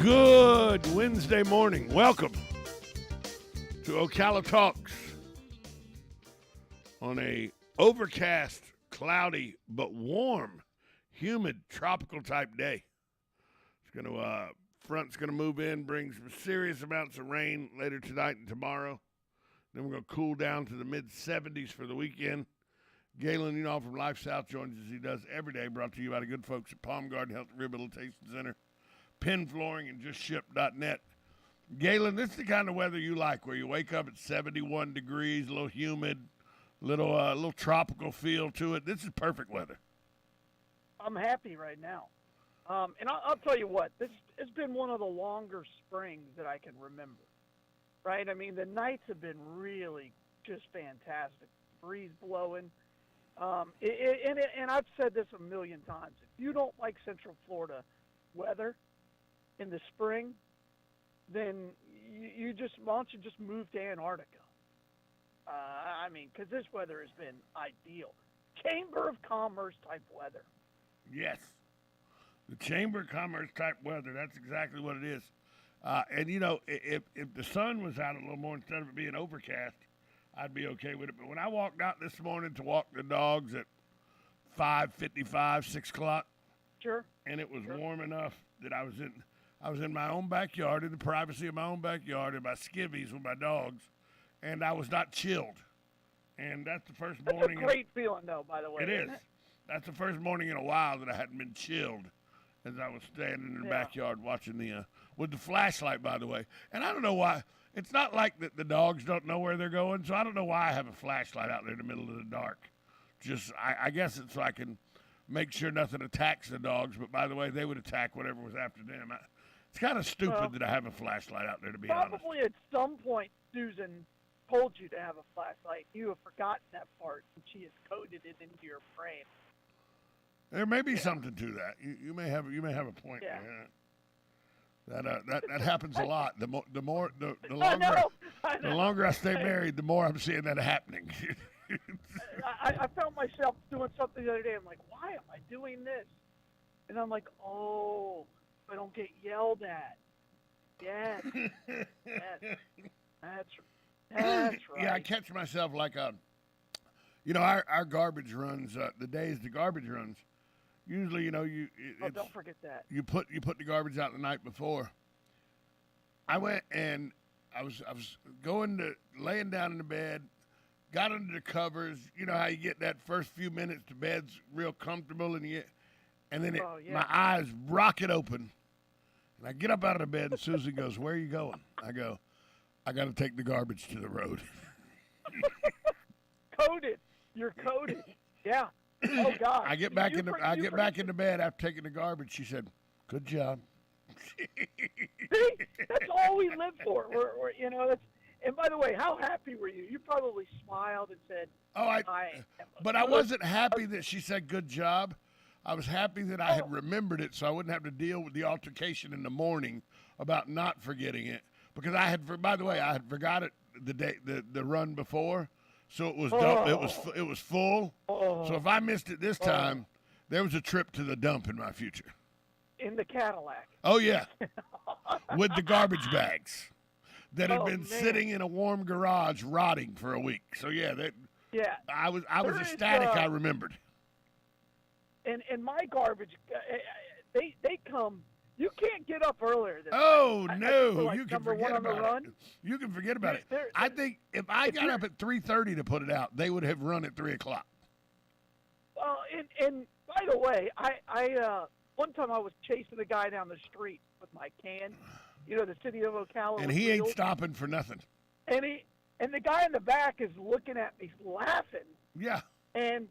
Good Wednesday morning. Welcome to Ocala Talks on a overcast, cloudy, but warm, humid, tropical type day. Front's gonna move in, bring some serious amounts of rain later tonight and tomorrow. Then we're gonna cool down to the mid 70s for the weekend. Galen, from Life South joins us as he does every day, brought to you by the good folks at Palm Garden Health Rehabilitation Center, Penn Flooring, and JustShip.net. Galen, this is the kind of weather you like, where you wake up at 71 degrees, a little humid, little tropical feel to it. This is perfect weather. I'm happy right now. And I'll tell you what, this has been one of the longer springs that I can remember, right? I mean, the nights have been really just fantastic. Breeze blowing. And I've said this a million times. If you don't like Central Florida weather in the spring, then why don't you just move to Antarctica? Because this weather has been ideal. Chamber of Commerce type weather. Yes. The Chamber of Commerce type weather, that's exactly what it is. If the sun was out a little more instead of it being overcast, I'd be okay with it. But when I walked out this morning to walk the dogs at 5:55, 6 o'clock, sure, and it was warm enough that I was in my own backyard, in the privacy of my own backyard, in my skivvies with my dogs, and I was not chilled. And that's the first morning. That's a great feeling, though, by the way. It is. That's the first morning in a while that I hadn't been chilled, as I was standing in the backyard watching with the flashlight, by the way. And I don't know why. It's not like that the dogs don't know where they're going, so I don't know why I have a flashlight out there in the middle of the dark. I guess it's so I can make sure nothing attacks the dogs, but by the way, they would attack whatever was after them. It's kind of stupid that I have a flashlight out there, to be honest. Probably at some point, Susan told you to have a flashlight. You have forgotten that part, and she has coded it into your brain. There may be something to that. You may have a point there. That happens a lot. The longer I stay married, the more I'm seeing that happening. I found myself doing something the other day. I'm like, why am I doing this? And I'm like, oh, I don't get yelled at. Yes. That's right. Yeah, I catch myself like our garbage runs. The days the garbage runs. Usually, don't forget that. You put the garbage out the night before. I went and I was laying down in the bed, got under the covers. You know how you get that first few minutes, the bed's real comfortable, and then my eyes rocket open, and I get up out of the bed, and Susan goes, "Where are you going?" I go, "I got to take the garbage to the road." Coded. You're coded. Yeah. Oh God! I get back into bed after taking the garbage. She said, "Good job." See, that's all we live for. And by the way, how happy were you? You probably smiled and said, I wasn't happy that she said "good job." I was happy that I had remembered it, so I wouldn't have to deal with the altercation in the morning about not forgetting it. Because I had forgot it the run before. So it was it was full. So if I missed it this time, there was a trip to the dump in my future. In the Cadillac. Oh yeah, with the garbage bags that had been sitting in a warm garage rotting for a week. So I was ecstatic. I remembered. And my garbage, they come. You can't get up earlier than you can forget about it. You can forget about it. I think if I got up at 3:30 to put it out, they would have run at 3 o'clock. Well, and by the way, I one time I was chasing a guy down the street with my can, the city of Ocala. And he ain't stopping for nothing. And the guy in the back is looking at me laughing. Yeah. And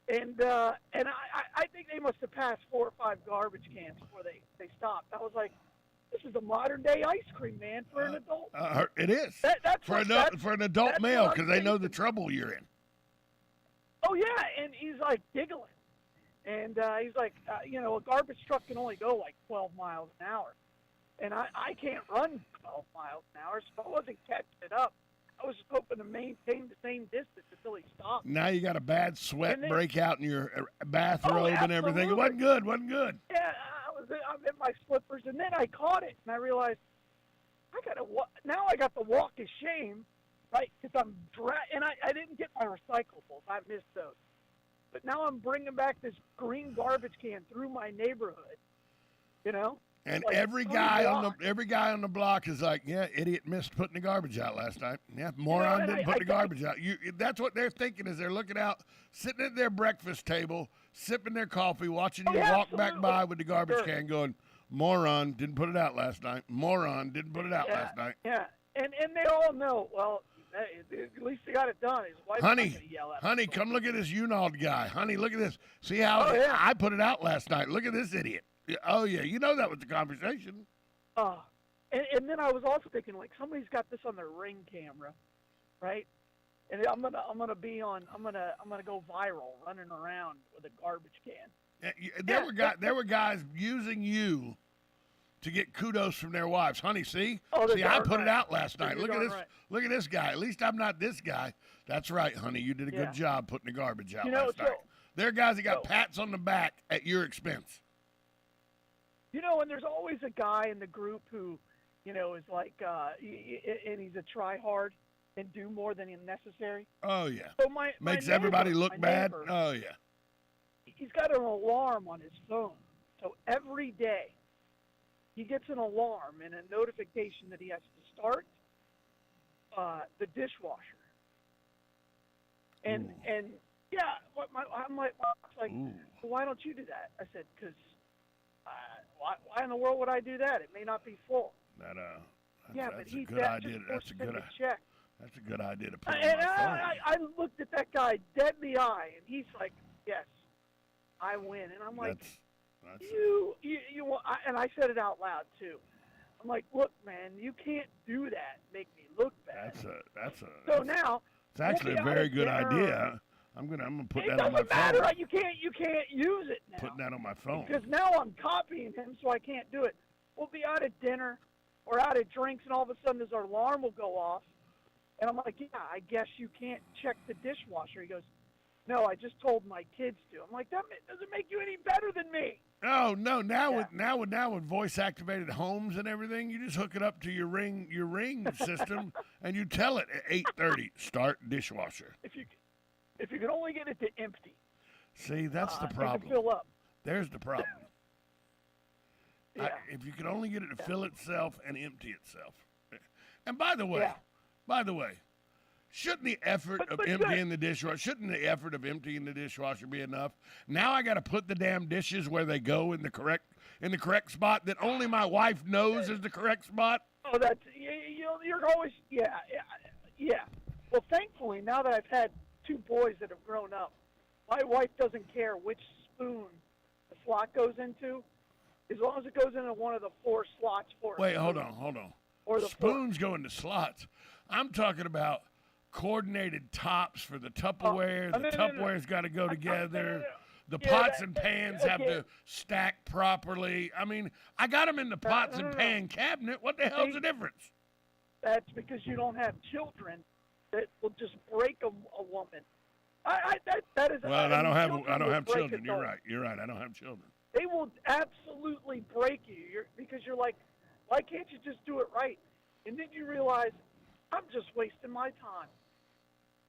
I think they must have passed 4 or 5 garbage cans before they stopped. I was like, this is a modern day ice cream, man, for an adult. It is. For an adult male, because they know the trouble you're in. Oh, yeah, and he's like giggling. And he's like, a garbage truck can only go like 12 miles an hour. And I can't run 12 miles an hour, so I wasn't catching it up. I was just hoping to maintain the same distance until he stopped. Now you got a bad sweat breakout in your bathrobe and everything. It wasn't good. Yeah, I I'm in my slippers, and then I caught it, and I realized now I got the walk of shame, right? Because and I didn't get my recyclables. I missed those. But now I'm bringing back this green garbage can through my neighborhood, you know? And like every guy on the block is like, yeah, idiot missed putting the garbage out last night. Yeah, moron didn't put the garbage out. That's what they're thinking as they're looking out, sitting at their breakfast table, sipping their coffee, watching you walk back by with the garbage can going, moron didn't put it out last night. Moron didn't put it out last night. Yeah, and they all know, well, at least they got it done. His wife's not gonna yell at honey, him. come look at this Unald guy. Honey, look at this. See how I put it out last night. Look at this idiot. Oh, yeah, you know that was the conversation. And then I was also thinking, like, somebody's got this on their Ring camera, right? And I'm gonna go viral running around with a garbage can. There were guys using you to get kudos from their wives. Honey, see? See, I put it out last night. Look at this. Right. Look at this guy. At least I'm not this guy. That's right, honey. You did a good job putting the garbage out last night. There are guys that got pats on the back at your expense. And there's always a guy in the group who, is like, and he's a try-hard and do more than necessary. Oh, yeah. So makes everybody look bad. Oh, yeah. He's got an alarm on his phone. So every day he gets an alarm and a notification that he has to start the dishwasher. And yeah, I'm like, well, why don't you do that? I said, because why in the world would I do that? It may not be full. That's a good idea. That's a good idea to put on my phone. I looked at that guy dead in the eye, and he's like, yes, I win. And I'm like, and I said it out loud, too. I'm like, look, man, you can't do that. Make me look bad. It's actually a very good idea. I'm gonna put that on my phone. It doesn't matter. You can't use it now. Putting that on my phone. Because now I'm copying him, so I can't do it. We'll be out at dinner or out at drinks, and all of a sudden his alarm will go off. And I'm like, yeah, I guess you can't check the dishwasher. He goes, no, I just told my kids to. I'm like, that doesn't make you any better than me. Oh no! Now with voice activated homes and everything, you just hook it up to your ring system, and you tell it at 8:30 start dishwasher. If you can only get it to empty. See, that's the problem. It can fill up. There's the problem. Yeah. If you can only get it to fill itself and empty itself. And by the way, shouldn't the effort of emptying the dishwasher be enough? Now I got to put the damn dishes where they go in the correct spot that only my wife knows is the correct spot. Oh, you're always yeah. Well, thankfully, now that I've had 2 boys that have grown up, my wife doesn't care which spoon the slot goes into, as long as it goes into one of the 4 slots for it. Wait, hold on. Or the spoons go into slots. I'm talking about coordinated tops for the Tupperware. The Tupperware's got to go together. The pots and pans have to stack properly. I mean, I got them in the pots and pan cabinet. What the hell's the difference? That's because you don't have children that will just break a woman. That is. Well, I don't have children. You're right. I don't have children. They will absolutely break you. Because you're like, why can't you just do it right? And then you realize, I'm just wasting my time.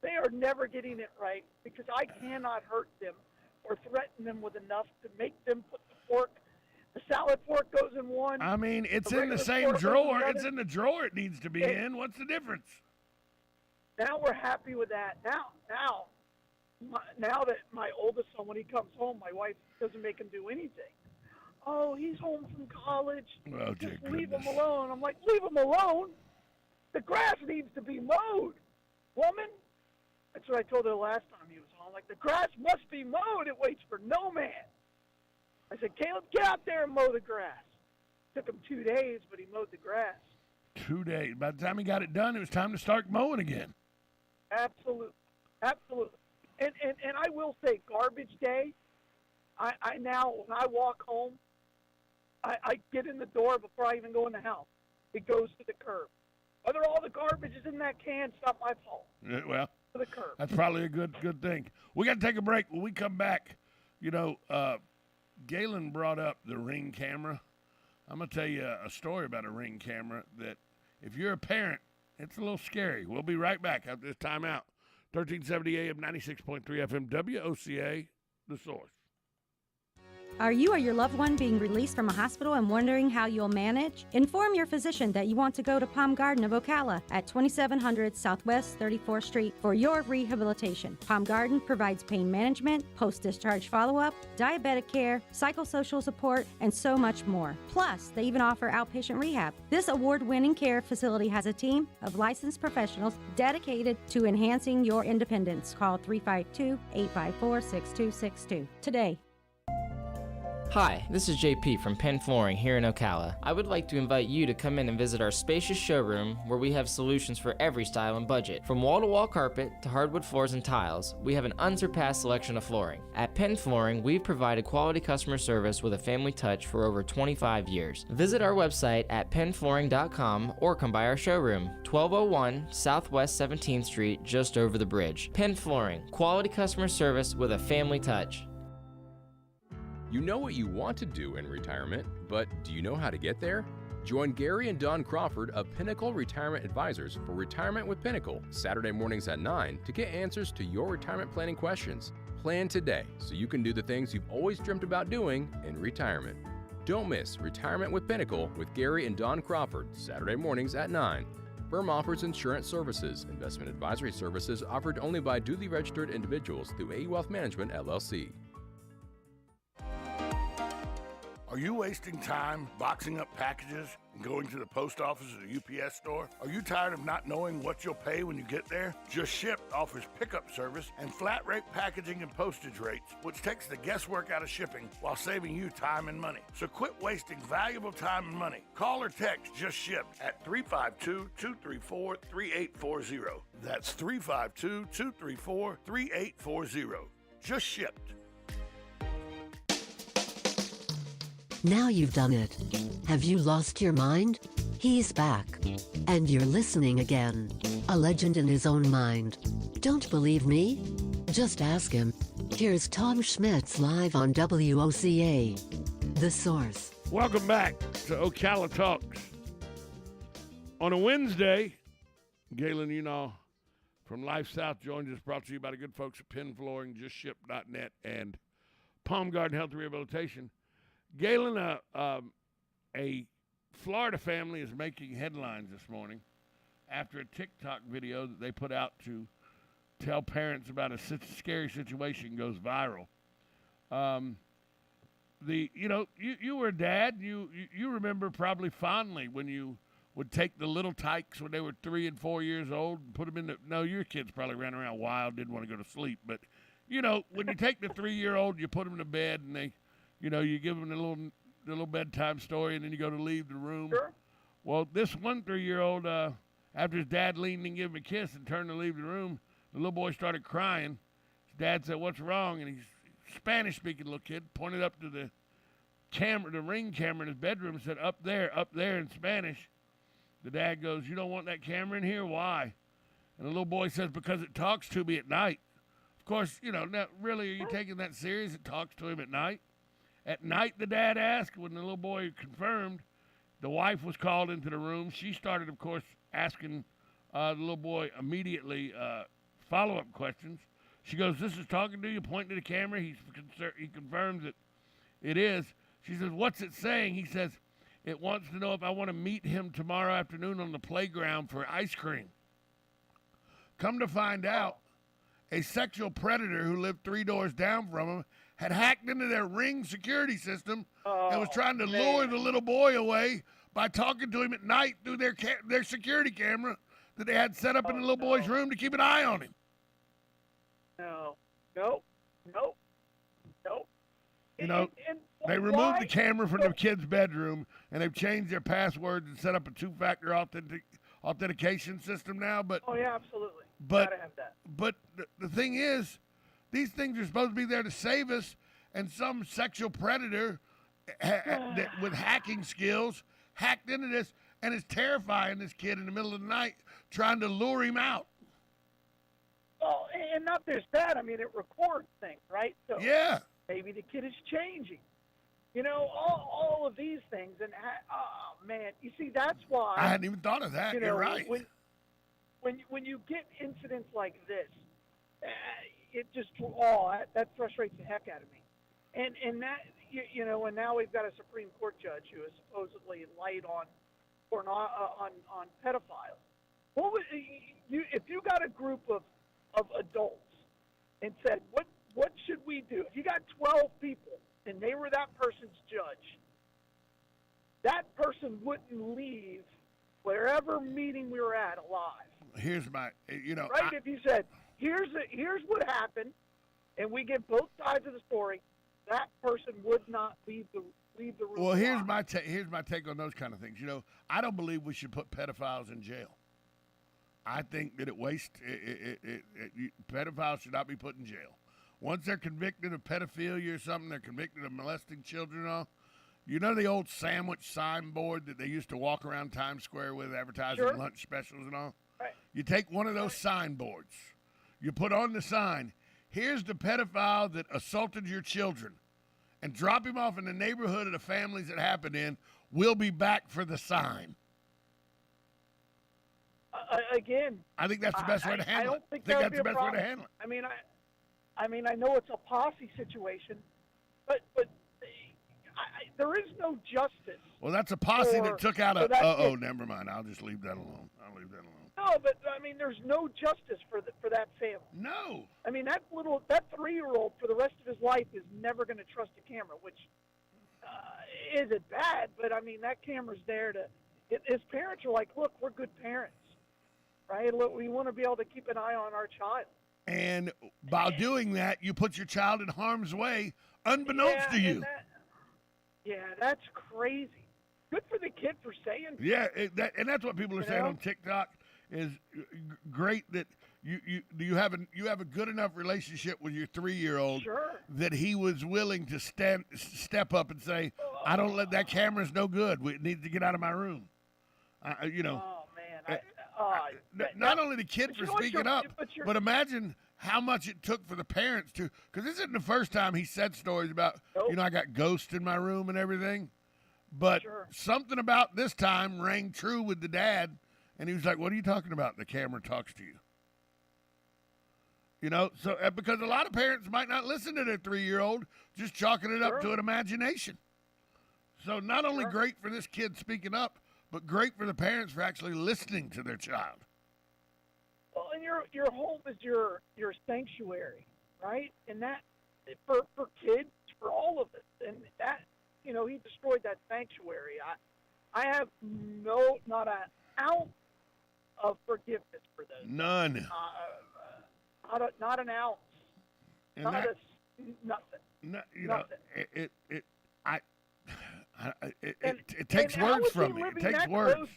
They are never getting it right because I cannot hurt them or threaten them with enough to make them put the fork. The salad fork goes in one. I mean, it's in the same drawer. It's in the drawer it needs to be in. What's the difference? Now we're happy with that. Now that my oldest son, when he comes home, my wife doesn't make him do anything. Oh, he's home from college. Oh, just leave him alone. I'm like, leave him alone? The grass needs to be mowed, woman. That's what I told her last time he was home. Like, the grass must be mowed. It waits for no man. I said, Caleb, get out there and mow the grass. Took him 2 days, but he mowed the grass. 2 days. By the time he got it done, it was time to start mowing again. Absolutely. And I will say, garbage day, I now, when I walk home, I get in the door before I even go in the house. It goes to the curb. Whether all the garbage is in that can, it's not my fault. Well, to the curb. That's probably a good thing. We got to take a break. When we come back, Galen brought up the Ring camera. I'm going to tell you a story about a Ring camera that if you're a parent, it's a little scary. We'll be right back after this timeout. 1370 AM, 96.3 FM, WOCA, The Source. Are you or your loved one being released from a hospital and wondering how you'll manage? Inform your physician that you want to go to Palm Garden of Ocala at 2700 Southwest 34th Street for your rehabilitation. Palm Garden provides pain management, post-discharge follow-up, diabetic care, psychosocial support, and so much more. Plus, they even offer outpatient rehab. This award-winning care facility has a team of licensed professionals dedicated to enhancing your independence. Call 352-854-6262 today. Hi, this is JP from Penn Flooring here in Ocala. I would like to invite you to come in and visit our spacious showroom where we have solutions for every style and budget. From wall-to-wall carpet to hardwood floors and tiles, we have an unsurpassed selection of flooring. At Penn Flooring, we've provided quality customer service with a family touch for over 25 years. Visit our website at pennflooring.com or come by our showroom, 1201 Southwest 17th Street, just over the bridge. Penn Flooring, quality customer service with a family touch. You know what you want to do in retirement, but do you know how to get there? Join Gary and Don Crawford of Pinnacle Retirement Advisors for Retirement with Pinnacle, Saturday mornings at 9 to get answers to your retirement planning questions. Plan today so you can do the things you've always dreamt about doing in retirement. Don't miss Retirement with Pinnacle with Gary and Don Crawford, Saturday mornings at 9. Firm offers insurance services. Investment advisory services offered only by duly registered individuals through AE Wealth Management, LLC. Are you wasting time boxing up packages and going to the post office or the UPS store? Are you tired of not knowing what you'll pay when you get there? Just Ship offers pickup service and flat rate packaging and postage rates, which takes the guesswork out of shipping while saving you time and money. So quit wasting valuable time and money. Call or text Just Ship at 352-234-3840. That's 352-234-3840. Just Shipped. Now you've done it. Have you lost your mind? He's back. And you're listening again. A legend in his own mind. Don't believe me? Just ask him. Here's Tom Schmitz live on WOCA. The Source. Welcome back to Ocala Talks. On a Wednesday, Galen Unal from Life South joins us, brought to you by the good folks at Penn Flooring, JustShip.net, and Palm Garden Health Rehabilitation. Galen, a Florida family is making headlines this morning after a TikTok video that they put out to tell parents about a scary situation goes viral. You were a dad. You remember probably fondly when you would take the little tykes when they were 3 and 4 years old and put them in the. No, your kids probably ran around wild, didn't want to go to sleep. But when you take the 3-year-old, you put them to bed and they. You give them a little bedtime story, and then you go to leave the room. Sure. Well, this one 3-year-old, after his dad leaned and gave him a kiss and turned to leave the room, the little boy started crying. His dad said, "What's wrong?" And he's Spanish-speaking little kid pointed up to the Ring camera in his bedroom, and said, up there in Spanish. The dad goes, "You don't want that camera in here? Why?" And the little boy says, "Because it talks to me at night." Of course, now, really, are you taking that serious? It talks to him at night? At night, the dad asked. When the little boy confirmed, the wife was called into the room. She started, of course, asking the little boy immediately follow-up questions. She goes, "This is talking to you," pointing to the camera. He confirms that it is. She says, "What's it saying?" He says, "It wants to know if I want to meet him tomorrow afternoon on the playground for ice cream." Come to find out, a sexual predator who lived 3 doors down from him had hacked into their Ring security system and was trying to lure the little boy away by talking to him at night through their security camera that they had set up in the little boy's room to keep an eye on him. No. They removed the camera from the kid's bedroom, and they've changed their passwords and set up a 2-factor authentication system now. But yeah, absolutely. But gotta have that. But the thing is, these things are supposed to be there to save us, and some sexual predator with hacking skills hacked into this and is terrifying this kid in the middle of the night, trying to lure him out. Well, and not just that. I mean, it records things, right? So yeah. maybe the kid is changing. all of these things. And oh man, you see, that's why I hadn't even thought of that. You're right. When you get incidents like this, it just that frustrates the heck out of me. And that and now we've got a Supreme Court judge who is supposedly light on pedophiles. What would if you got a group of adults and said, what should we do? If you got 12 people and they were that person's judge, that person wouldn't leave wherever meeting we were at alive. Here's my, right? If you said, here's what happened, and we get both sides of the story, that person would not leave the room. Well, here's my take on those kind of things. I don't believe we should put pedophiles in jail. I think that pedophiles should not be put in jail. Once they're convicted of pedophilia or something, they're convicted of molesting children and all. The old sandwich signboard that they used to walk around Times Square with advertising lunch specials and all? Right. You take one of those signboards. You put on the sign, here's the pedophile that assaulted your children, and drop him off in the neighborhood of the families it happened in. We'll be back for the sign. Again, I think that's the best way to handle it. I think that's the best way to handle it. I mean, I know it's a posse situation, but there is no justice. Well, that's a posse that took out never mind. I'll just leave that alone. No, but I mean, there's no justice for that family. No. I mean, that 3-year-old for the rest of his life is never going to trust a camera, which isn't bad, but I mean, that camera's there his parents are like, look, we're good parents, right? Look, we want to be able to keep an eye on our child. And by doing that, you put your child in harm's way, unbeknownst to you. That's crazy. Good for the kid for saying. Yeah, and that's what people are saying on TikTok is great that you have a good enough relationship with your 3-year-old that he was willing to step up and say, I don't let that camera's no good. We need to get out of my room. Oh man. Not only the kid for speaking up, but imagine how much it took for the parents to, because this isn't the first time he said stories about, I got ghosts in my room and everything. But something about this time rang true with the dad, and he was like, what are you talking about? The camera talks to you. So because a lot of parents might not listen to their 3-year-old, just chalking it up to an imagination. So not only great for this kid speaking up, but great for the parents for actually listening to their child. Well, and your home is your sanctuary, right? And that for kids, for all of us, and that he destroyed that sanctuary. I have not an ounce of forgiveness for those. None. Not an ounce. And nothing. Nothing. Nothing. It takes words from me. It takes words.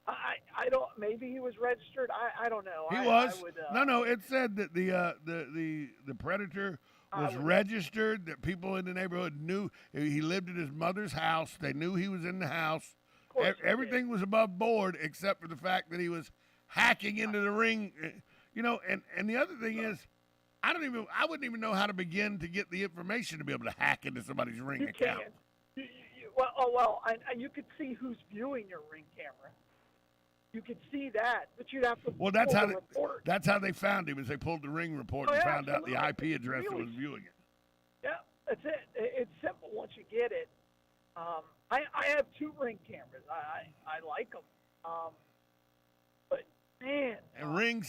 I don't. Maybe he was registered. I don't know. He was. No. It said that the predator was registered. That people in the neighborhood knew he lived at his mother's house. They knew he was in the house. Everything was above board except for the fact that he was hacking into the ring. And the other thing is, I wouldn't even know how to begin to get the information to be able to hack into somebody's Ring account. And you could see who's viewing your Ring camera. You could see that, but you'd have to. Well, that's how they found him. Is they pulled the Ring report and found out the IP address that was viewing it. Yeah, that's it. It's simple once you get it. I have 2 Ring cameras. I like them. But man. And Ring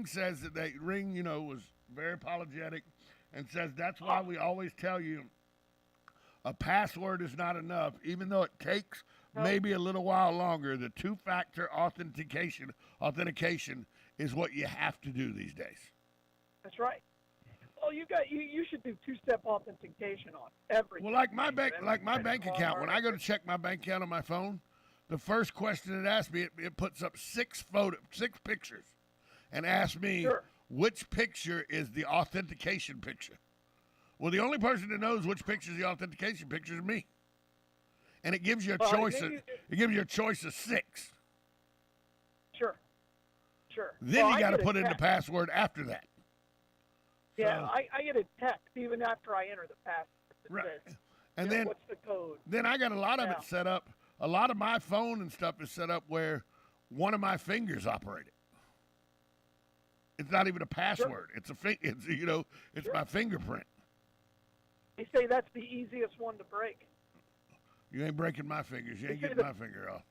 says that Ring was very apologetic and says that's why we always tell you a password is not enough, even though it takes maybe a little while longer. The 2-factor authentication is what you have to do these days. That's right. Well, you should do 2-step authentication on everything. Well, like my bank account, when I go to check my bank account on my phone, the first question it asks me, it puts up 6 pictures, and asks me which picture is the authentication picture. Well, the only person that knows which picture is the authentication picture is me. And it gives you a choice. It gives you a choice of 6. Sure. Then you got to put in the password after that. Yeah, so, I get a text even after I enter the password. Right. And Yeah, then what's the code? then I got a lot of Yeah. it set up. A lot of my phone and stuff is set up where one of my fingers operate it. It's not even a password. It's it's my fingerprint. They say that's the easiest one to break. You ain't breaking my fingers. You ain't They say getting my finger off.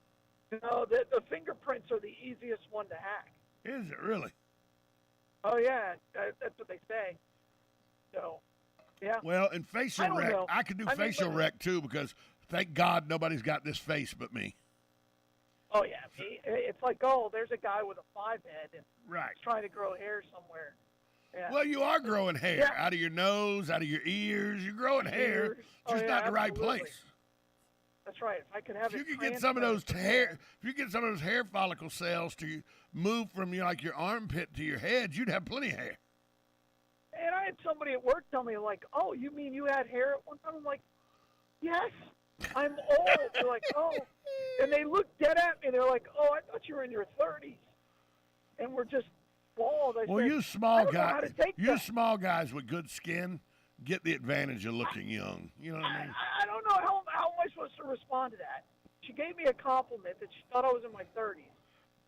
No, the fingerprints are the easiest one to hack. Is it really? Oh yeah, that's what they say. So, yeah. Well, in facial I don't rec, know. I can do I mean, facial but- rec too because thank God nobody's got this face but me. Oh yeah, it's like, oh, there's a guy with a 5 head and Right. he's trying to grow hair somewhere. Yeah. Well, you are growing hair Yeah. out of your nose, out of your ears. You're growing hair, Ears. Oh, just yeah, not in the right absolutely. place. That's right. If I could have If you it could get some of those transplanted, if you get some of those hair follicle cells to move from your armpit to your head, you'd have plenty of hair. And I had somebody at work tell me, like, oh, you mean you had hair at one time? I'm like, yes, I'm old. They're like, oh. And they look dead at me. They're like, oh, I thought you were in your 30s. And we're just bald. I Well, said, you I small don't know how guys, to take you that. small guys with good skin get the advantage of looking young. You know what I mean? I don't know how am I supposed to respond to that. She gave me a compliment that she thought I was in my 30s.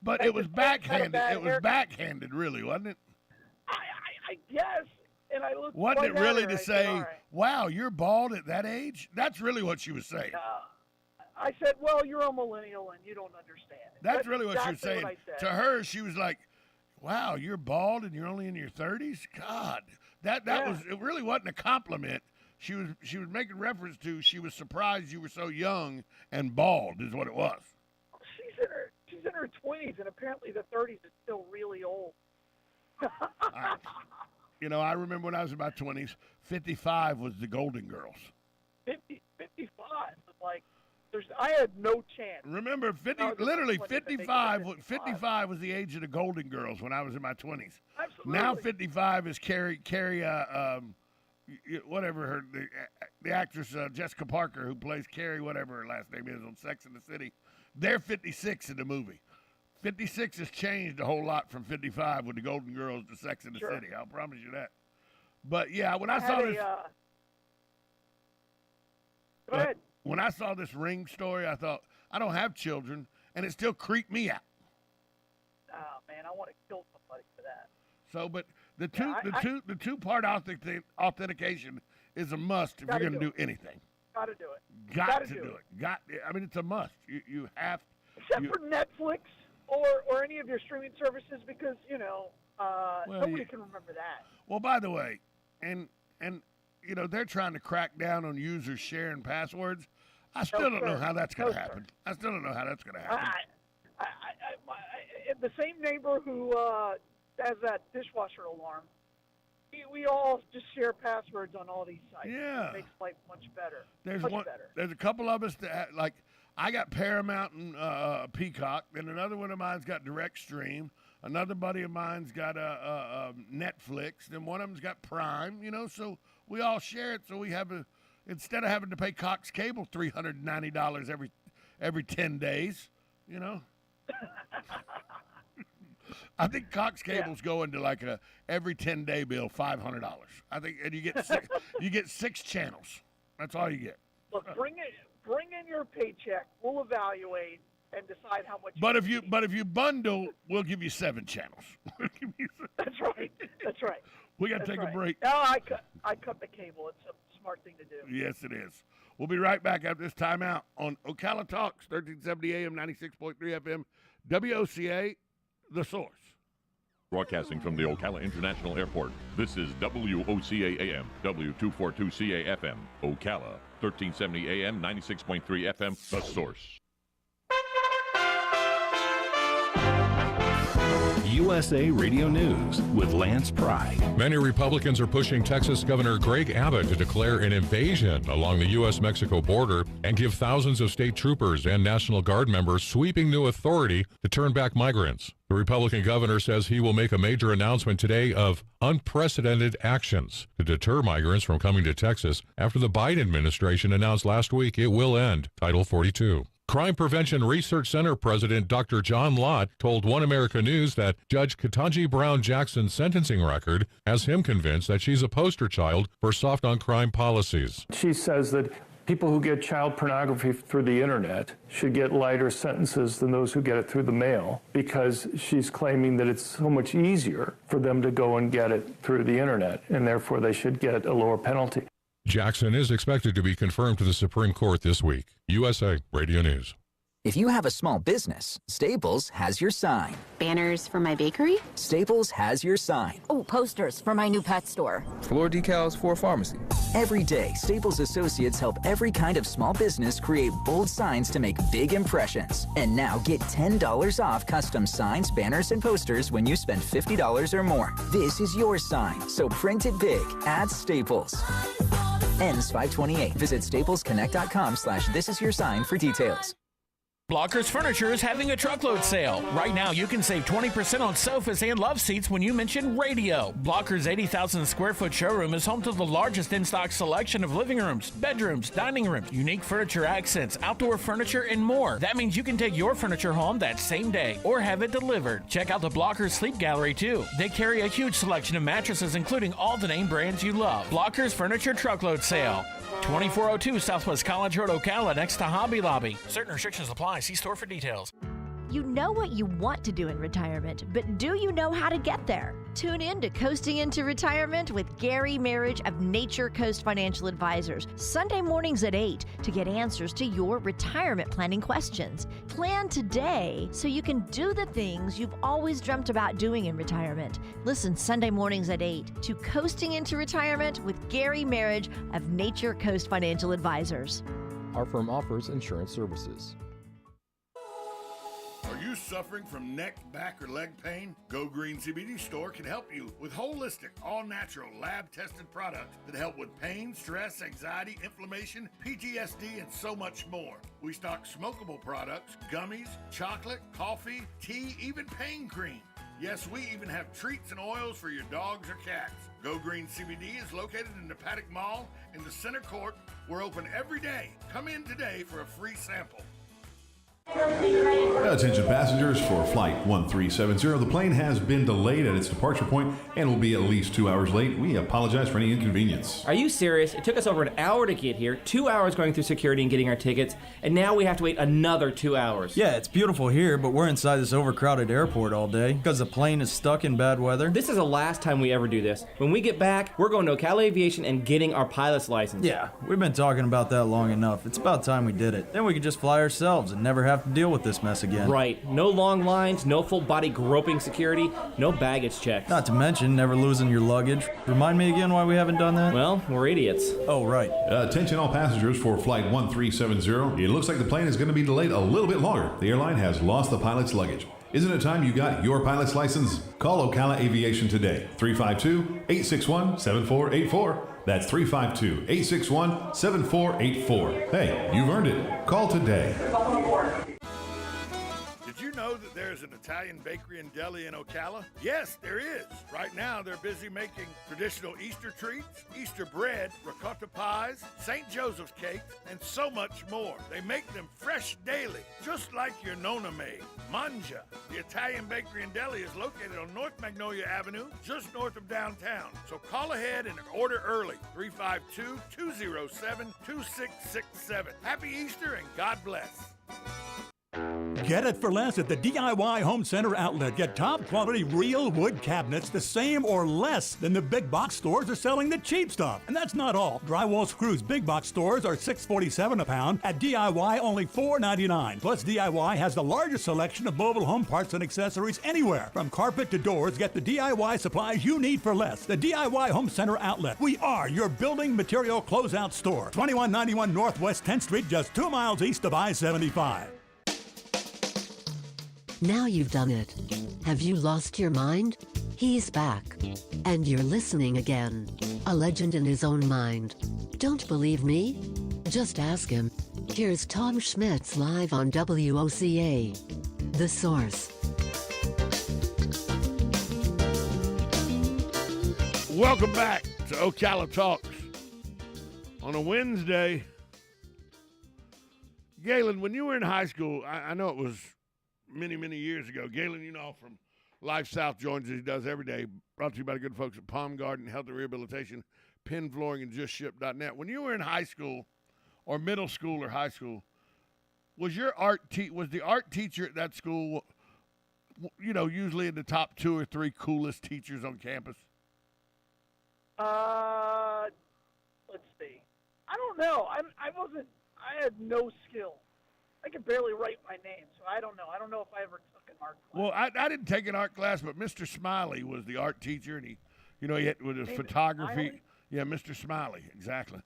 But I it was just had a backhanded. bad It was haircut. backhanded, really, wasn't it? I guess. And I looked Wasn't right it at really her, to I said, say, "All right." wow, you're bald at that age? That's really what she was saying. I said, well, you're a millennial and you don't understand it. That's really what she was exactly saying. what I said. To her, she was like, wow, you're bald and you're only in your 30s? God, that Yeah. was, it really wasn't a compliment. She was making reference to she was surprised you were so young and bald is what it was. She's in her 20s, and apparently the 30s is still really old. I remember when I was in my 20s, 55 was the Golden Girls. 55. Like, I had no chance. Remember, literally 55 was the age of the Golden Girls when I was in my 20s. Absolutely. Now 55 is Carrie whatever the actress Jessica Parker who plays Carrie, whatever her last name is on Sex and the City. They're 56 in the movie. 56 has changed a whole lot from 55 with the Golden Girls to Sex and the Sure. City. I'll promise you that. But yeah, when I had saw a, this, Go ahead. when I saw this Ring story, I thought I don't have children, and it still creeped me out. Oh, man, I want to kill somebody for that. So, but the two-part authentication is a must if you're Gotta going to do do anything. Got to do it. Got Gotta to do do it. I mean, it's a must. You have. Except for Netflix or any of your streaming services, because, nobody can remember that. Well, by the way, and they're trying to crack down on users sharing passwords. I still don't know how that's going to happen. I still don't know how that's going to happen. The same neighbor who has that dishwasher alarm, we all just share passwords on all these sites. Yeah. It makes life much better. There's much better. There's a couple of us that I got Paramount and Peacock. Then another one of mine's got Direct Stream. Another buddy of mine's got Netflix. Then one of them's got Prime. So we all share it. So we have instead of having to pay Cox Cable $390 every 10 days. I think Cox Cable's going to like a every 10-day bill, $500. I think, and you get six channels. That's all you get. Look, bring in your paycheck. We'll evaluate and decide how much. But if you bundle, we'll give you 7 channels. That's right. That's right. We got to take a break. No, I cut the cable. It's a smart thing to do. Yes, it is. We'll be right back after this timeout on Ocala Talks, 1370 AM, 96.3 FM, WOCA, The Source. Broadcasting from the Ocala International Airport, this is WOCA AM, W242CA FM, Ocala, 1370 AM, 96.3 FM, The Source. USA Radio News with Lance Pry. Many Republicans are pushing Texas Governor Greg Abbott to declare an invasion along the U.S.-Mexico border and give thousands of state troopers and National Guard members sweeping new authority to turn back migrants. The Republican governor says he will make a major announcement today of unprecedented actions to deter migrants from coming to Texas after the Biden administration announced last week it will end Title 42. Crime Prevention Research Center President Dr. John Lott told One America News that Judge Ketanji Brown Jackson's sentencing record has him convinced that she's a poster child for soft on crime policies. She says that People who get child pornography through the internet should get lighter sentences than those who get it through the mail, because she's claiming that it's so much easier for them to go and get it through the internet, and therefore they should get a lower penalty. Jackson is expected to be confirmed to the Supreme Court this week. USA Radio News. If you have a small business, Staples has your sign. Banners for my bakery? Staples has your sign. Oh, posters for my new pet store. Floor decals for a pharmacy. Every day, Staples associates help every kind of small business create bold signs to make big impressions. And now get $10 off custom signs, banners, and posters when you spend $50 or more. This is your sign, so print it big at Staples. Ends 5/28. Visit staplesconnect.com/thisisyoursign for details. Blockers Furniture is having a truckload sale. Right now, you can save 20% on sofas and love seats when you mention radio. Blockers' 80,000 square foot showroom is home to the largest in-stock selection of living rooms, bedrooms, dining rooms, unique furniture accents, outdoor furniture, and more. That means you can take your furniture home that same day or have it delivered. Check out the Blockers Sleep Gallery, too. They carry a huge selection of mattresses, including all the name brands you love. Blockers Furniture truckload sale. 2402 Southwest College Road, Ocala, next to Hobby Lobby. Certain restrictions apply. See store for details. You know what you want to do in retirement, but do you know how to get there? Tune in to Coasting into Retirement with Gary Marriage of Nature Coast Financial Advisors, Sunday mornings at 8 to get answers to your retirement planning questions. Plan today so you can do the things you've always dreamt about doing in retirement. Listen Sunday mornings at 8 to Coasting into Retirement with Gary Marriage of Nature Coast Financial Advisors. Our firm offers insurance services. Are you suffering from neck, back, or leg pain? Go Green CBD Store can help you with holistic, all-natural, lab-tested products that help with pain, stress, anxiety, inflammation, PTSD, and so much more. We stock smokable products, gummies, chocolate, coffee, tea, even pain cream. Yes, we even have treats and oils for your dogs or cats. Go Green CBD is located in the Paddock Mall in the center court. We're open every day. Come in today for a free sample. Attention passengers for Flight 1370. The plane has been delayed at its departure point and will be at least 2 hours late. We apologize for any inconvenience. Are you serious? It took us over an hour to get here, 2 hours going through security and getting our tickets, and now we have to wait another 2 hours. Yeah, it's beautiful here, but we're inside this overcrowded airport all day because the plane is stuck in bad weather. This is the last time we ever do this. When we get back, we're going to Ocala Aviation and getting our pilot's license. Yeah, we've been talking about that long enough. It's about time we did it. Then we could just fly ourselves and never have to deal with this mess again. Right. No long lines, no full body groping security, no baggage checks. Not to mention never losing your luggage. Remind me again why we haven't done that? Well, we're idiots. Oh, right. Attention all passengers for Flight 1370. It looks like the plane is going to be delayed a little bit longer. The airline has lost the pilot's luggage. Isn't it time you got your pilot's license? Call Ocala Aviation today. 352-861-7484. That's 352-861-7484. Hey, you've earned it. Call today. Did you know that there's an Italian bakery and deli in Ocala? Yes, there is. Right now, they're busy making traditional Easter treats, Easter bread, ricotta pies, St. Joseph's cakes, and so much more. They make them fresh daily, just like your Nonna made. Mangia. The Italian bakery and deli is located on North Magnolia Avenue, just north of downtown. So call ahead and order early. 352-207-2667. Happy Easter and God bless. Get it for less at the DIY Home Center outlet. Get top quality real wood cabinets the same or less than the big box stores are selling the cheap stuff. And that's not all. Drywall screws big box stores are $6.47 a pound. At DIY, only $4.99. Plus, DIY has the largest selection of mobile home parts and accessories anywhere. From carpet to doors, get the DIY supplies you need for less. The DIY Home Center outlet. We are your building material closeout store. 2191 Northwest 10th Street, just 2 miles east of I-75. Now you've done it. Have you lost your mind? He's back. And you're listening again. A legend in his own mind. Don't believe me? Just ask him. Here's Tom Schmitz live on WOCA. The Source. Welcome back to Ocala Talks. On a Wednesday, Galen, when you were in high school, I know it was many, many years ago. Galen, you know, from Life South joins us. He does every day. Brought to you by the good folks at Palm Garden Health and Rehabilitation, Penn Flooring, and JustShip.net. When you were in high school, or middle school or high school, was the art teacher at that school, usually in the top 2 or 3 coolest teachers on campus? Let's see. I don't know. I had no skill. I could barely write my name, so I don't know. I don't know if I ever took an art class. Well, I didn't take an art class, but Mr. Smiley was the art teacher, and he had with his photography. Smiley? Yeah, Mr. Smiley, exactly.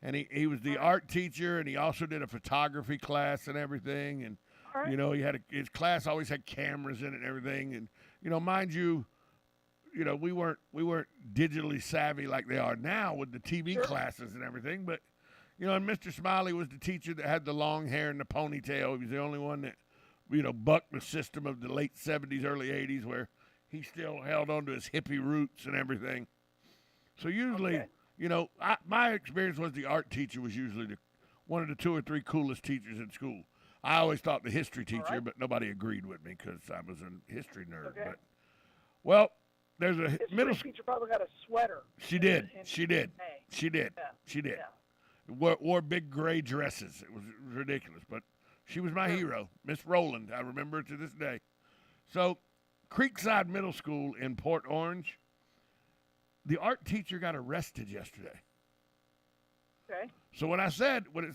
And he was the art teacher, and he also did a photography class and everything. And he had his class always had cameras in it and everything. And mind you, we weren't digitally savvy like they are now with the TV classes and everything. But and Mr. Smiley was the teacher that had the long hair and the ponytail. He was the only one that bucked the system of the late 70s, early 80s, where he still held on to his hippie roots and everything. So usually. My experience was the art teacher was usually one of the 2 or 3 coolest teachers in school. I always thought the history teacher, but nobody agreed with me because I was a history nerd. Okay. But, there's a middle school teacher probably got a sweater. She did. She did. Yeah. Wore big gray dresses. It was ridiculous, but she was my hero, Miss Rowland. I remember her to this day. So, Creekside Middle School in Port Orange. The art teacher got arrested yesterday. Okay. So when it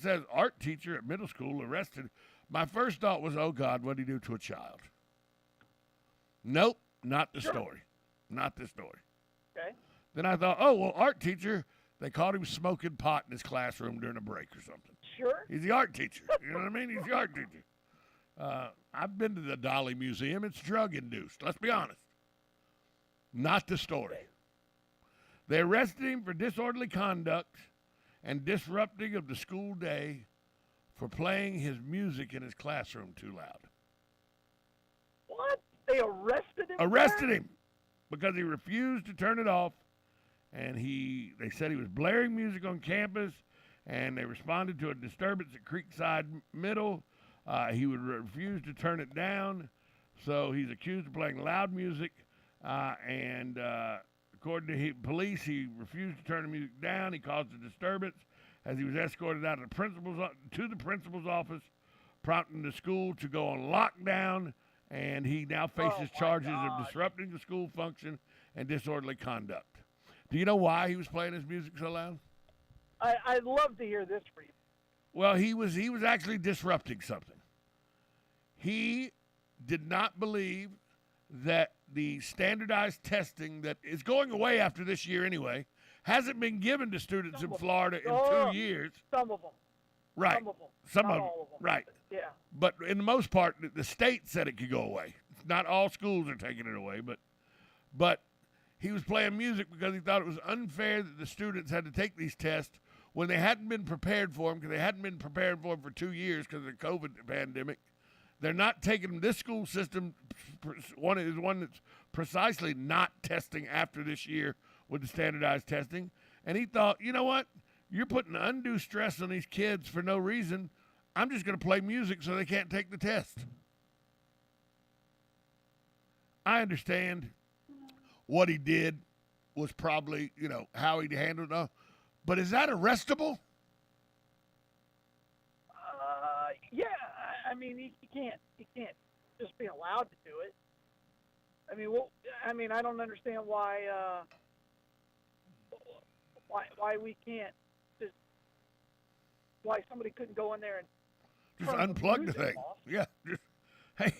says art teacher at middle school arrested, my first thought was, oh, God, what did he do to a child? Nope, not the story. Not the story. Okay. Then I thought, oh, well, art teacher, they caught him smoking pot in his classroom during a break or something. Sure. He's the art teacher. You know what I mean? He's the art teacher. I've been to the Dolly Museum. It's drug-induced. Let's be honest. Not the story. Okay. They arrested him for disorderly conduct and disrupting of the school day for playing his music in his classroom too loud. What? They arrested him? Arrested him because he refused to turn it off, and they said he was blaring music on campus, and they responded to a disturbance at Creekside Middle. He would refuse to turn it down, so he's accused of playing loud music, and according to police, he refused to turn the music down. He caused a disturbance as he was escorted out of the principal's office, prompting the school to go on lockdown, and he now faces charges of disrupting the school function and disorderly conduct. Do you know why he was playing his music so loud? I'd love to hear this for you. Well, he was actually disrupting something. He did not believe that the standardized testing that is going away after this year anyway hasn't been given to students in Florida in 2 years. Some of them. Right. Some of them. Some Not of them. all of them. Right. Yeah. But in the most part, the state said it could go away. Not all schools are taking it away, but he was playing music because he thought it was unfair that the students had to take these tests when they hadn't been prepared for them, because they hadn't been prepared for them for 2 years because of the COVID pandemic. They're not taking them. This school system is one that's precisely not testing after this year with the standardized testing. And he thought, you know what? You're putting undue stress on these kids for no reason. I'm just going to play music so they can't take the test. I understand what he did was probably, how he handled it. But is that arrestable? Yeah. I mean, he can't just be allowed to do it. I mean, I don't understand why we can't just, why somebody couldn't go in there and just unplug the thing. Off. Yeah. Hey,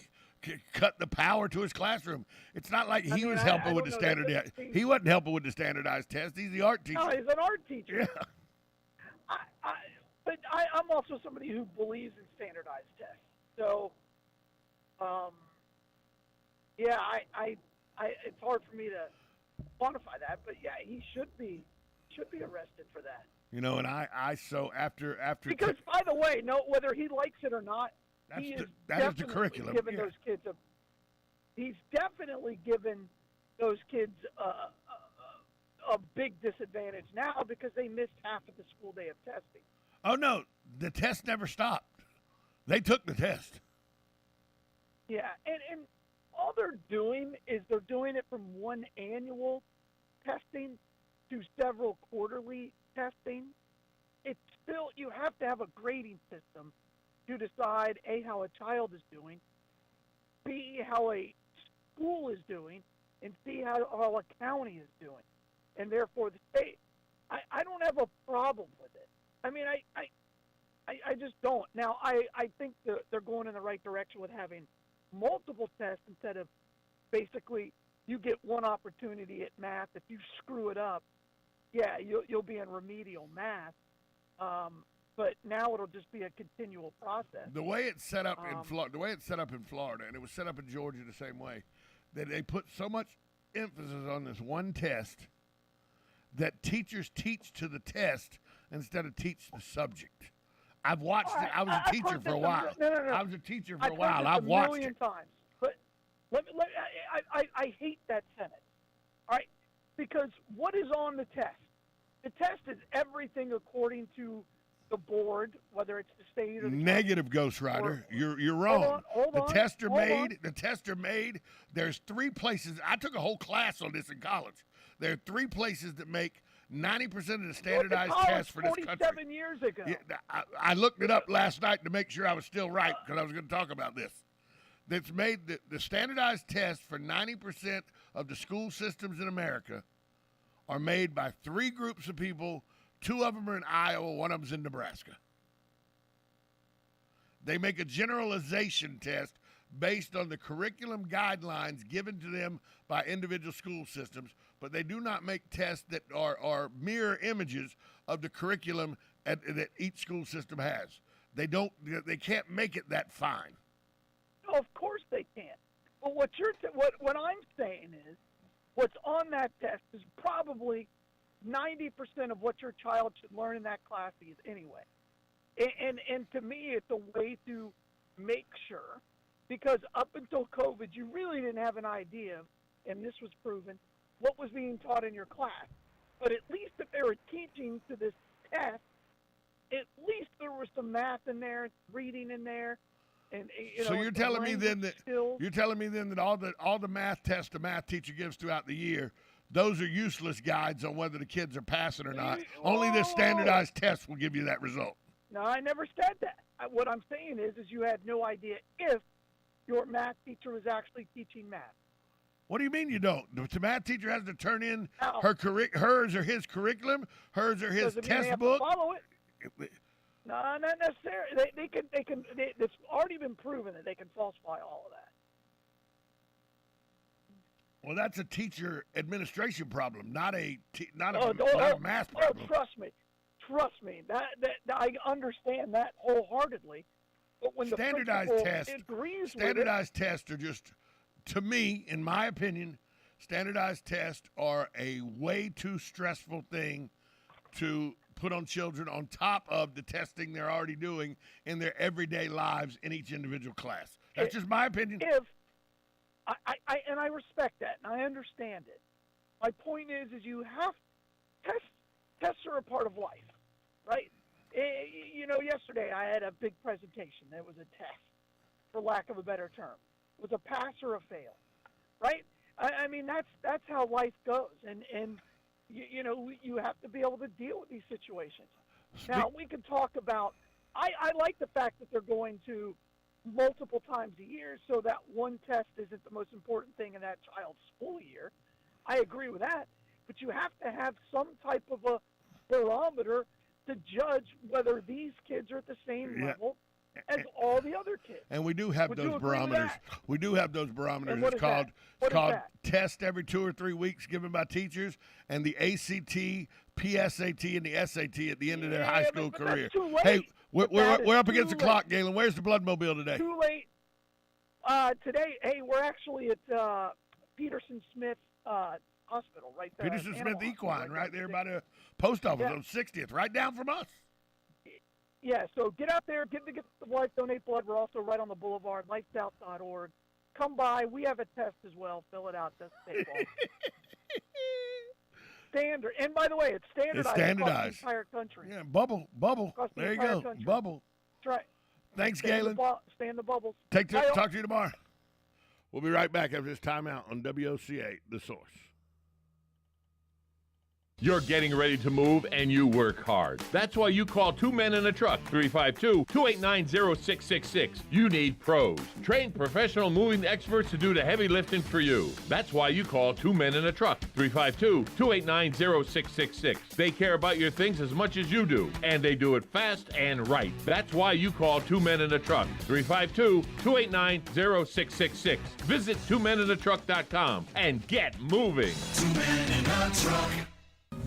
cut the power to his classroom. It's not like he was helping with the standardized. He wasn't helping with the standardized test. He's the art teacher. No, he's an art teacher. Yeah. But I'm also somebody who believes in standardized tests. So, yeah, it's hard for me to quantify that, but yeah, he should be arrested for that. And after because by the way, whether he likes it or not, that is the curriculum. Given those kids he's definitely given those kids a big disadvantage now because they missed half of the school day of testing. Oh no, the test never stopped. They took the test. Yeah, and all they're doing is they're doing it from one annual testing to several quarterly testing. It's you have to have a grading system to decide A, how a child is doing, B, how a school is doing, and C, how a county is doing, and therefore the state. I don't have a problem with it. I mean, I just don't. Now, I think they're going in the right direction with having multiple tests instead of basically you get one opportunity at math. If you screw it up, yeah, you'll be in remedial math. But now it'll just be a continual process. The way it's set up in Florida, and it was set up in Georgia the same way, that they put so much emphasis on this one test that teachers teach to the test instead of teach the subject. I've watched it. I was a teacher for a while. No. I was a teacher for a while. I've watched it a million times. But I hate that sentence. All right, because what is on the test? The test is everything according to the board, whether it's the state or the negative, Ghost Rider. You're wrong. Hold on. The tester made. There's 3 places. I took a whole class on this in college. There are 3 places that make 90% of the standardized tests for this country. 47 years ago. Yeah, I looked it up last night to make sure I was still right because I was going to talk about this. That's made the standardized test for 90% of the school systems in America are made by 3 groups of people. 2 of them are in Iowa, 1 of them's in Nebraska. They make a generalization test based on the curriculum guidelines given to them by individual school systems, but they do not make tests that are mirror images of the curriculum that each school system has. They can't make it that fine. No, of course they can't. But what I'm saying is, what's on that test is probably 90% of what your child should learn in that class anyway. And to me, it's a way to make sure, because up until COVID, you really didn't have an idea, and this was proven, what was being taught in your class. But at least if they were teaching to this test, at least there was some math in there, reading in there, and so you're telling me then that all the math tests the math teacher gives throughout the year, those are useless guides on whether the kids are passing or not. Only this standardized test will give you that result. No, I never said that. What I'm saying is you had no idea if your math teacher was actually teaching math. What do you mean you don't? The math teacher has to turn in hers or his curriculum, hers or his test book. Follow it. No, not necessarily. It's already been proven that they can falsify all of that. Well, that's a teacher administration problem, not a math problem. Trust me. That I understand that wholeheartedly. But when standardized tests are just, to me, in my opinion, standardized tests are a way too stressful thing to put on children on top of the testing they're already doing in their everyday lives in each individual class. That's just my opinion. And I respect that, and I understand it. My point is you have tests are a part of life, right? Yesterday I had a big presentation. There was a test, for lack of a better term. It was a pass or a fail, right? I mean, that's how life goes, and you have to be able to deal with these situations. Now, we can talk about, I like the fact that they're going to multiple times a year so that one test isn't the most important thing in that child's school year. I agree with that, but you have to have some type of a barometer to judge whether these kids are at the same level as all the other kids. And we do have those barometers. We do have those barometers. It's called test every 2 or 3 weeks given by teachers, and the ACT, PSAT, and the SAT at the end of their high school career. Hey, we're up against the clock, Galen. Where's the blood mobile today? Too late. Today, we're actually at Peterson Smith Hospital, right there. Peterson Smith Equine, right there by the post office on 60th, right down from us. Yeah, so get out there, get the blood, donate blood. We're also right on the boulevard, lifesouth.org. Come by. We have a test as well. Fill it out. Doesn't take long. Standard. And by the way, it's standardized across the entire country. Yeah, bubble. There you go. Country. Bubble. That's right. Thanks, Galen. Stay in the bubbles. Talk to you tomorrow. We'll be right back after this timeout on WOCA, The Source. You're getting ready to move and you work hard. That's why you call Two Men in a Truck, 352-289-0666. You need pros, trained professional moving experts to do the heavy lifting for you. That's why you call Two Men in a Truck, 352-289-0666. They care about your things as much as you do, and they do it fast and right. That's why you call Two Men in a Truck, 352-289-0666. Visit twomeninatruck.com and get moving. 2 Men in a Truck.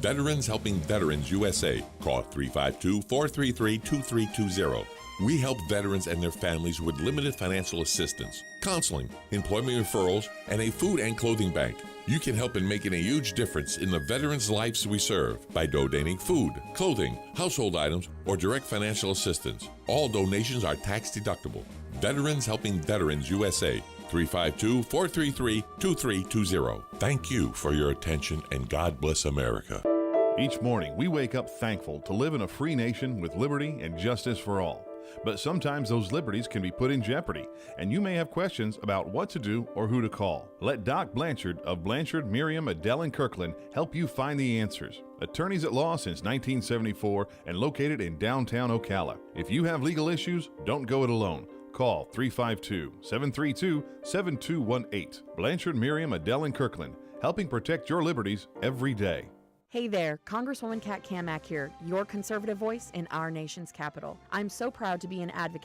Veterans Helping Veterans USA. Call 352-433-2320. We help veterans and their families with limited financial assistance, counseling, employment referrals, and a food and clothing bank. You can help in making a huge difference in the veterans' lives we serve by donating food, clothing, household items, or direct financial assistance. All donations are tax deductible. Veterans Helping Veterans USA. 352-433-2320. Thank you for your attention, and God bless America. Each morning, we wake up thankful to live in a free nation with liberty and justice for all. But sometimes those liberties can be put in jeopardy, and you may have questions about what to do or who to call. Let Doc Blanchard of Blanchard, Miriam, Adele, and Kirkland help you find the answers. Attorneys at law since 1974 and located in downtown Ocala. If you have legal issues, don't go it alone. Call 352-732-7218. Blanchard, Miriam, Adele, and Kirkland, helping protect your liberties every day. Hey there, Congresswoman Kat Kamak here, your conservative voice in our nation's capital. I'm so proud to be an advocate